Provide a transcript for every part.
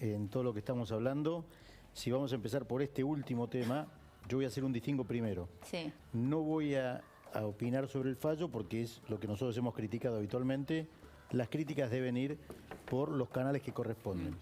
en todo lo que estamos hablando. Si vamos a empezar por este último tema, yo voy a hacer un distingo primero. Sí. No voy a opinar sobre el fallo porque es lo que nosotros hemos criticado habitualmente. Las críticas deben ir por los canales que corresponden.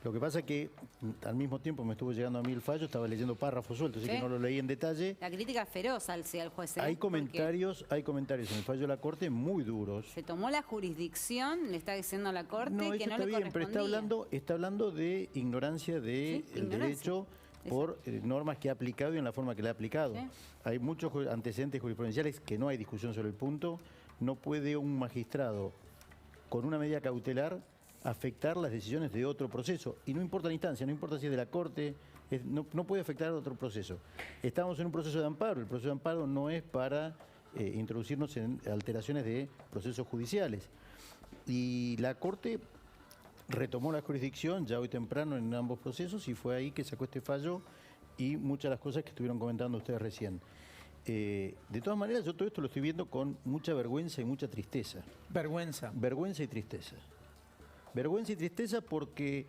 Lo que pasa es que al mismo tiempo me estuvo llegando a mí el fallo, estaba leyendo párrafos sueltos, así que no lo leí en detalle. La crítica feroz al juez. Hay comentarios en el fallo de la Corte muy duros. Se tomó la jurisdicción, le está diciendo a la Corte No, que no está le bien, pero está hablando de ignorancia del derecho por normas que ha aplicado y en la forma que le ha aplicado. Sí. Hay muchos antecedentes jurisprudenciales que no hay discusión sobre el punto. No puede un magistrado con una medida cautelar afectar las decisiones de otro proceso. Y no importa la instancia, no importa si es de la Corte, no puede afectar a otro proceso. Estamos en un proceso de amparo. El proceso de amparo no es para introducirnos en alteraciones de procesos judiciales. Y la Corte retomó la jurisdicción ya hoy temprano en ambos procesos y fue ahí que sacó este fallo y muchas de las cosas que estuvieron comentando ustedes recién. De todas maneras, yo todo esto lo estoy viendo con mucha vergüenza y mucha tristeza. Vergüenza. Vergüenza y tristeza. Vergüenza y tristeza porque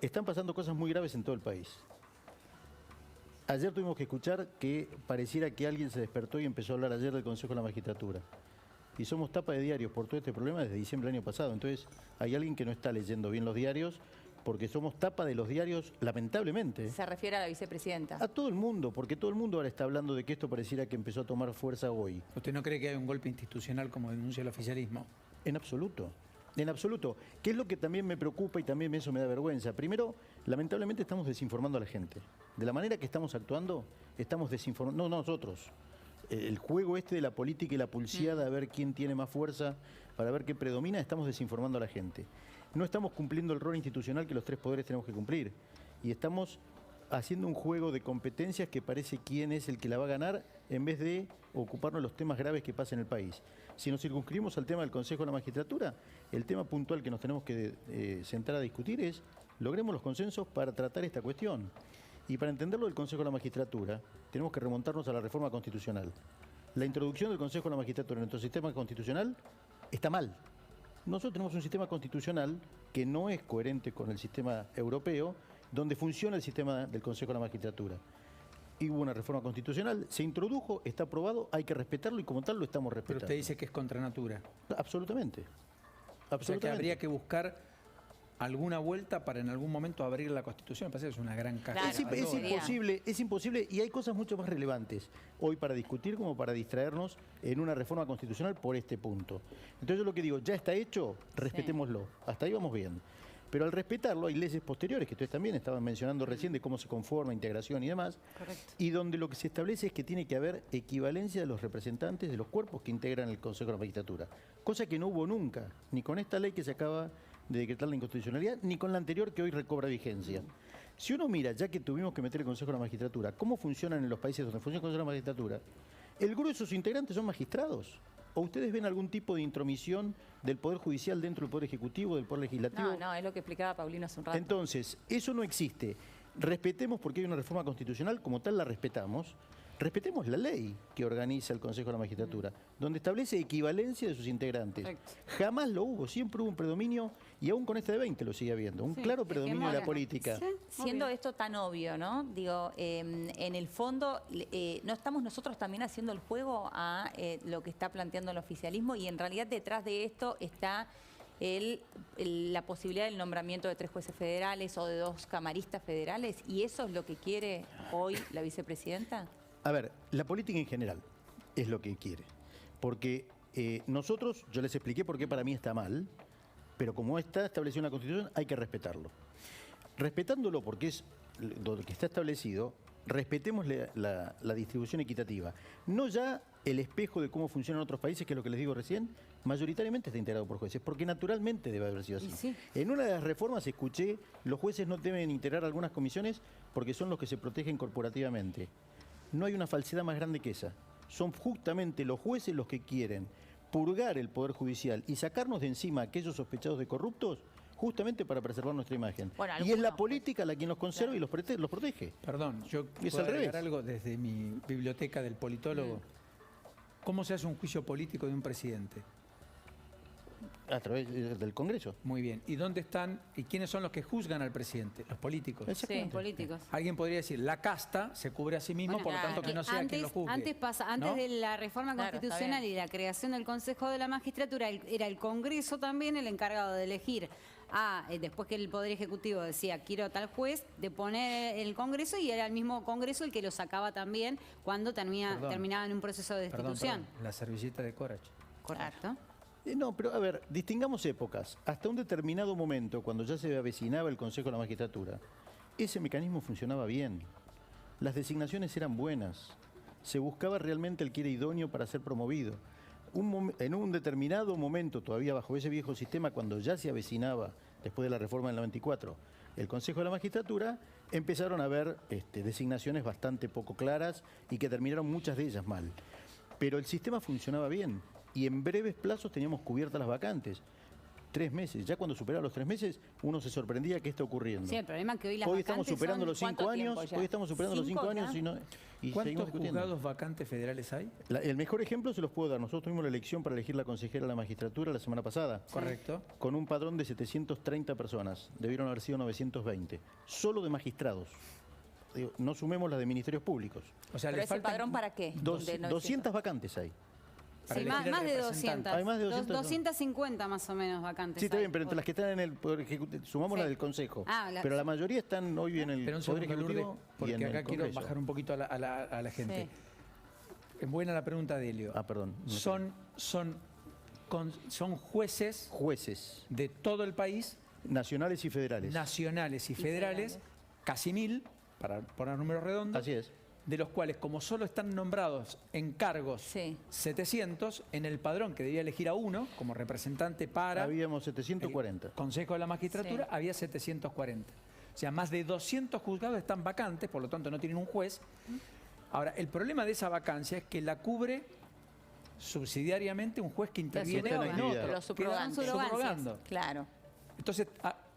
están pasando cosas muy graves en todo el país. Ayer tuvimos que escuchar que pareciera que alguien se despertó y empezó a hablar ayer del Consejo de la Magistratura. Y somos tapa de diarios por todo este problema desde diciembre del año pasado. Entonces hay alguien que no está leyendo bien los diarios porque somos tapa de los diarios, lamentablemente. Se refiere a la vicepresidenta. A todo el mundo, porque todo el mundo ahora está hablando de que esto pareciera que empezó a tomar fuerza hoy. ¿Usted no cree que hay un golpe institucional como denuncia el oficialismo? En absoluto. En absoluto. ¿Qué es lo que también me preocupa y también eso me da vergüenza? Primero, lamentablemente estamos desinformando a la gente. De la manera que estamos actuando, estamos desinformando, no nosotros. El juego este de la política y la pulseada, a ver quién tiene más fuerza, para ver qué predomina, estamos desinformando a la gente. No estamos cumpliendo el rol institucional que los tres poderes tenemos que cumplir. Y estamos haciendo un juego de competencias que parece quién es el que la va a ganar en vez de ocuparnos de los temas graves que pasan en el país. Si nos circunscribimos al tema del Consejo de la Magistratura, el tema puntual que nos tenemos que sentar a discutir es logremos los consensos para tratar esta cuestión. Y para entenderlo del Consejo de la Magistratura, tenemos que remontarnos a la reforma constitucional. La introducción del Consejo de la Magistratura en nuestro sistema constitucional está mal. Nosotros tenemos un sistema constitucional que no es coherente con el sistema europeo, donde funciona el sistema del Consejo de la Magistratura. Y hubo una reforma constitucional, se introdujo, está aprobado, hay que respetarlo y como tal lo estamos respetando. Pero usted dice que es contra natura. Absolutamente. O sea que habría que buscar alguna vuelta para en algún momento abrir la Constitución. Me parece que es una gran caja. Claro, es imposible y hay cosas mucho más relevantes hoy para discutir como para distraernos en una reforma constitucional por este punto. Entonces yo lo que digo, ya está hecho, respetémoslo. Hasta ahí vamos bien. Pero al respetarlo hay leyes posteriores que ustedes también estaban mencionando recién de cómo se conforma, integración y demás. Correcto. Y donde lo que se establece es que tiene que haber equivalencia de los representantes de los cuerpos que integran el Consejo de la Magistratura. Cosa que no hubo nunca, ni con esta ley que se acaba de decretar la inconstitucionalidad, ni con la anterior que hoy recobra vigencia. Si uno mira, ya que tuvimos que meter el Consejo de la Magistratura, cómo funcionan en los países donde funciona el Consejo de la Magistratura, el grueso de sus integrantes son magistrados. ¿O ustedes ven algún tipo de intromisión del Poder Judicial dentro del Poder Ejecutivo, del Poder Legislativo? No, es lo que explicaba Paulino hace un rato. Entonces, eso no existe. Respetemos porque hay una reforma constitucional, como tal la respetamos. Respetemos la ley que organiza el Consejo de la Magistratura, donde establece equivalencia de sus integrantes. Perfecto. Jamás lo hubo, siempre hubo un predominio, y aún con este de 20 lo sigue habiendo, un claro predominio de la política. Siendo esto tan obvio, ¿no? Digo, en el fondo, ¿no estamos nosotros también haciendo el juego a lo que está planteando el oficialismo? Y en realidad detrás de esto está la posibilidad del nombramiento de 3 jueces federales o de 2 camaristas federales, ¿y eso es lo que quiere hoy la vicepresidenta? A ver, la política en general es lo que quiere. Porque nosotros, yo les expliqué por qué para mí está mal, pero como está establecido en la Constitución, hay que respetarlo. Respetándolo porque es lo que está establecido, respetemos la distribución equitativa. No ya el espejo de cómo funcionan otros países, que es lo que les digo recién, mayoritariamente está integrado por jueces, porque naturalmente debe haber sido así. Sí. En una de las reformas escuché, los jueces no deben integrar algunas comisiones porque son los que se protegen corporativamente. No hay una falsedad más grande que esa. Son justamente los jueces los que quieren purgar el Poder Judicial y sacarnos de encima a aquellos sospechados de corruptos justamente para preservar nuestra imagen. Bueno, y es la política la quien los conserva y los protege. Perdón, yo Es puedo al revés. agregar algo desde mi biblioteca del politólogo. ¿Cómo se hace un juicio político de un presidente? A través del Congreso. Muy bien. ¿Y dónde están y quiénes son los que juzgan al presidente? Los políticos. Sí, políticos. Alguien podría decir, la casta se cubre a sí mismo, Bueno, por lo tanto que no sea quien lo juzgue. Antes de la reforma Claro, constitucional está y la creación del Consejo de la Magistratura, era el Congreso también el encargado de elegir después que el Poder Ejecutivo decía quiero tal juez, de poner el Congreso, y era el mismo Congreso el que lo sacaba también cuando terminaba en un proceso de destitución. Perdón, la servilleta de Corach. Correcto. No, pero a ver, distingamos épocas. Hasta un determinado momento, cuando ya se avecinaba el Consejo de la Magistratura, ese mecanismo funcionaba bien. Las designaciones eran buenas. Se buscaba realmente el que era idóneo para ser promovido. En un determinado momento, todavía bajo ese viejo sistema, cuando ya se avecinaba, después de la reforma del 94, el Consejo de la Magistratura, empezaron a haber designaciones bastante poco claras y que terminaron muchas de ellas mal. Pero el sistema funcionaba bien y en breves plazos teníamos cubiertas las vacantes. 3 meses. Ya cuando superaba los 3 meses, uno se sorprendía qué está ocurriendo. Sí, el problema es que hoy las Hoy estamos vacantes superando son- los 5 ¿cuánto años. tiempo ya? Hoy estamos superando los 5 ¿5 años ya? y seguimos ¿Cuántos discutiendo. juzgados vacantes federales hay? El mejor ejemplo se los puedo dar. Nosotros tuvimos la elección para elegir la consejera de la magistratura la semana pasada. Correcto. Con un padrón de 730 personas. Debieron haber sido 920. Solo de magistrados. Digo, no sumemos las de ministerios públicos. O sea, ¿Pero le ese faltan padrón para qué? Dos- De 200 vacantes hay. para Sí, elegir al más de representante. 200. Hay más de 200. 250 más o menos vacantes. Sí, está hay. bien, pero entre las que están en el Poder Ejecutivo, sumamos Sí. la del Consejo. Ah, pero la mayoría están hoy en el Pero un Poder segundo, Ejecutivo Lourdes, y porque en acá el quiero Congreso. bajar un poquito a la gente. Es buena la pregunta de Helio. Ah, perdón. No sé. Son jueces Jueces de todo el país, nacionales y federales. nacionales y federales, casi 1000, para poner números redondos, Así es. de los cuales, como solo están nombrados en cargos Sí. 700, en el padrón que debía elegir a uno como representante para Habíamos 740. el Consejo de la Magistratura, Sí. había 740. O sea, más de 200 juzgados están vacantes, por lo tanto no tienen un juez. Ahora, el problema de esa vacancia es que la cubre subsidiariamente un juez que interviene subroga. en otro. Los Queda subrogantes. subrogando. Claro. Entonces,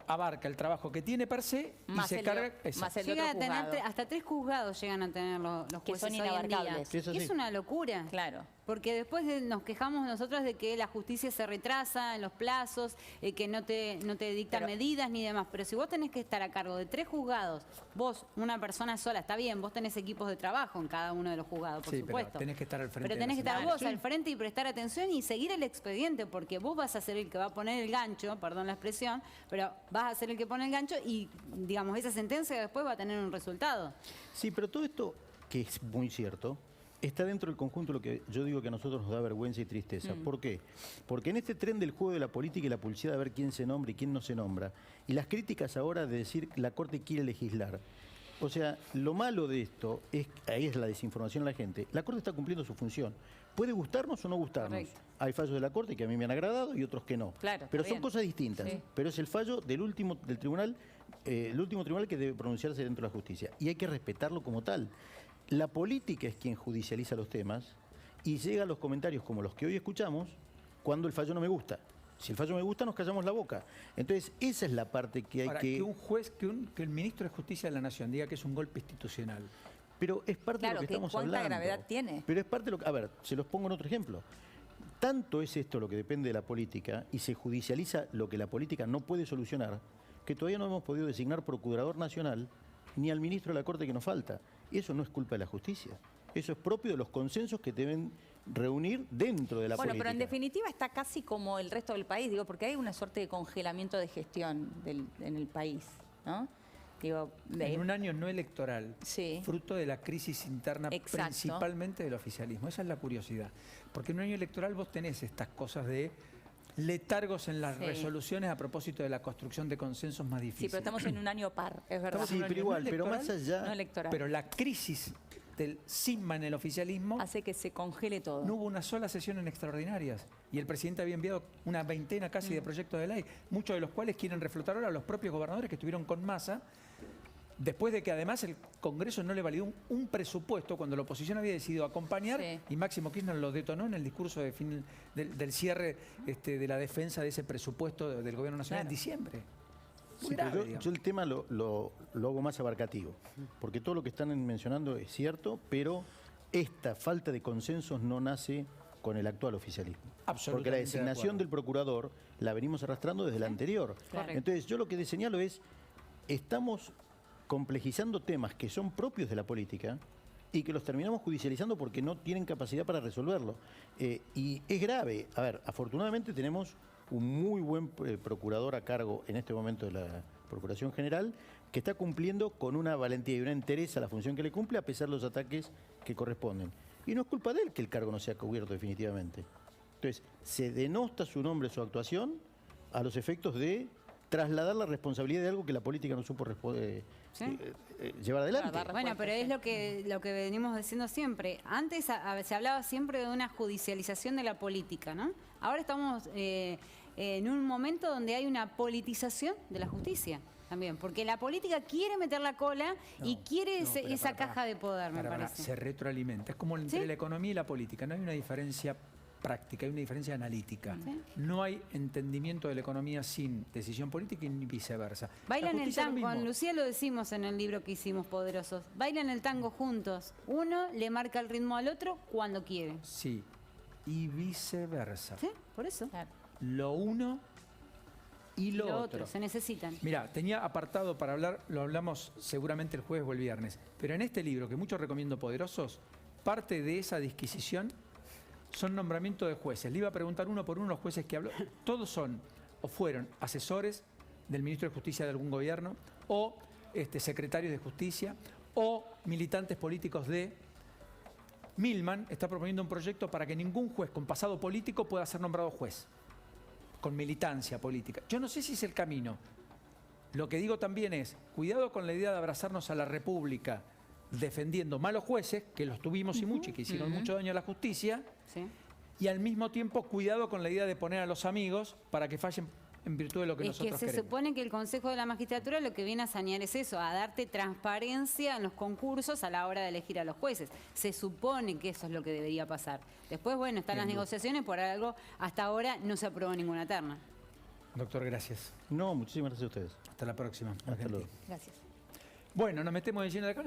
abarca el trabajo que tiene per se y Más se el carga... otro- exacto. más el Llegan a otro tener juzgado. hasta 3 juzgados llegan a tener los Que jueces son hoy en día. inabarcables. Es así. Es una locura. Claro. Porque después nos quejamos nosotros de que la justicia se retrasa en los plazos, que no te dictan Pero- medidas ni demás. Pero si vos tenés que estar a cargo de 3 juzgados, vos, una persona sola, está bien, vos tenés equipos de trabajo en cada uno de los juzgados, por Sí, pero supuesto. tenés que estar al frente Pero de tenés que la estar situación. vos al frente y prestar atención y seguir el expediente, porque vos vas a ser el que va a poner el gancho, perdón la expresión, pero vas a ser el que pone el gancho y, digamos, esa sentencia después va a tener un resultado. Sí, pero todo esto, que es muy cierto, está dentro del conjunto de lo que yo digo que a nosotros nos da vergüenza y tristeza. ¿Por qué? Porque en este tren del juego de la política y la publicidad de ver quién se nombra y quién no se nombra, y las críticas ahora de decir que la Corte quiere legislar. O sea, lo malo de esto, ahí es la desinformación a la gente. La Corte está cumpliendo su función. Puede gustarnos o no gustarnos. Correcto. Hay fallos de la Corte que a mí me han agradado y otros que no. Claro, está pero son bien. cosas distintas. Sí. Pero es el fallo del tribunal, el último tribunal que debe pronunciarse dentro de la justicia. Y hay que respetarlo como tal. La política es quien judicializa los temas y llega a los comentarios como los que hoy escuchamos cuando el fallo no me gusta. Si el fallo me gusta, nos callamos la boca. Entonces, esa es la parte que hay Ahora, que un juez, que el ministro de Justicia de la Nación diga que es un golpe institucional. Pero es parte Claro, de lo que que estamos cuánta hablando. gravedad tiene. Pero es parte de lo que... A ver, se los pongo en otro ejemplo. Tanto es esto lo que depende de la política y se judicializa lo que la política no puede solucionar, que todavía no hemos podido designar procurador nacional ni al ministro de la Corte que nos falta. Y eso no es culpa de la justicia. Eso es propio de los consensos que deben reunir dentro de la Bueno, política. pero en definitiva está casi como el resto del país, digo, porque hay una suerte de congelamiento de gestión en el país, ¿no? Digo, En un año no electoral, Sí. fruto de la crisis interna Exacto. principalmente del oficialismo. Esa es la curiosidad. Porque en un año electoral vos tenés estas cosas de letargos en las Sí. resoluciones a propósito de la construcción de consensos más Sí, difíciles. pero estamos en un año par, es verdad. Estamos Sí, en un pero año igual, no pero más electoral, allá... No electoral. Pero la crisis del cisma en el oficialismo, Hace que se congele todo. no hubo una sola sesión en extraordinarias. Y el presidente había enviado una veintena casi de proyectos de ley, muchos de los cuales quieren reflotar ahora los propios gobernadores que estuvieron con Massa, después de que además el Congreso no le validó un presupuesto cuando la oposición había decidido acompañar Sí. y Máximo Kirchner lo detonó en el discurso de del cierre de la defensa de ese presupuesto del Gobierno Nacional Claro. en diciembre. Muy Sí, pero grave, yo digamos. el tema lo hago más abarcativo, porque todo lo que están mencionando es cierto, pero esta falta de consensos no nace con el actual oficialismo. Absolutamente Porque la de designación acuerdo. del procurador la venimos arrastrando desde la anterior. Correcto. Entonces, yo lo que señalo es, estamos complejizando temas que son propios de la política y que los terminamos judicializando porque no tienen capacidad para resolverlo. Y es grave. A ver, afortunadamente tenemos un muy buen procurador a cargo en este momento de la Procuración General, que está cumpliendo con una valentía y una entereza la función que le cumple a pesar de los ataques que corresponden. Y no es culpa de él que el cargo no sea cubierto definitivamente. Entonces, se denosta su nombre, su actuación, a los efectos de trasladar la responsabilidad de algo que la política no supo ¿Sí? llevar adelante. Claro, dar Bueno, pero es lo que venimos diciendo siempre. Antes se hablaba siempre de una judicialización de la política, ¿no? Ahora estamos en un momento donde hay una politización de la justicia también, porque la política quiere meter la cola y quiere pero esa caja de poder, me parece. Se retroalimenta. Es como entre ¿Sí? la economía y la política. No hay una diferencia práctica, hay una diferencia analítica. Sí. No hay entendimiento de la economía sin decisión política y ni viceversa. Bailan La el justicia es lo tango, mismo. con Lucía lo decimos en el libro que hicimos, Poderosos. Bailan el tango juntos. Uno le marca el ritmo al otro cuando quiere. Sí, y viceversa. ¿Sí? Por eso. Claro. Lo uno y lo Lo otro. se necesitan. Mira, tenía apartado para hablar, lo hablamos seguramente el jueves o el viernes, pero en este libro, que mucho recomiendo, Poderosos, parte de esa disquisición son nombramientos de jueces. Le iba a preguntar uno por uno los jueces que habló. Todos son o fueron asesores del ministro de Justicia de algún gobierno, o secretarios de Justicia, o militantes políticos de... Milman está proponiendo un proyecto para que ningún juez con pasado político pueda ser nombrado juez, con militancia política. Yo no sé si es el camino. Lo que digo también es, cuidado con la idea de abrazarnos a la República defendiendo malos jueces, que los tuvimos y mucho, y que hicieron mucho daño a la justicia, ¿Sí? y al mismo tiempo cuidado con la idea de poner a los amigos para que fallen en virtud de lo que Es que nosotros se queremos. supone que el Consejo de la Magistratura lo que viene a sanear es eso, a darte transparencia en los concursos a la hora de elegir a los jueces. Se supone que eso es lo que debería pasar. Después, bueno, están las negociaciones, por algo hasta ahora no se aprobó ninguna terna. Doctor, gracias. No, muchísimas gracias a ustedes. Hasta la próxima. Hasta Argentina. luego. Gracias. Bueno, nos metemos de lleno de acá.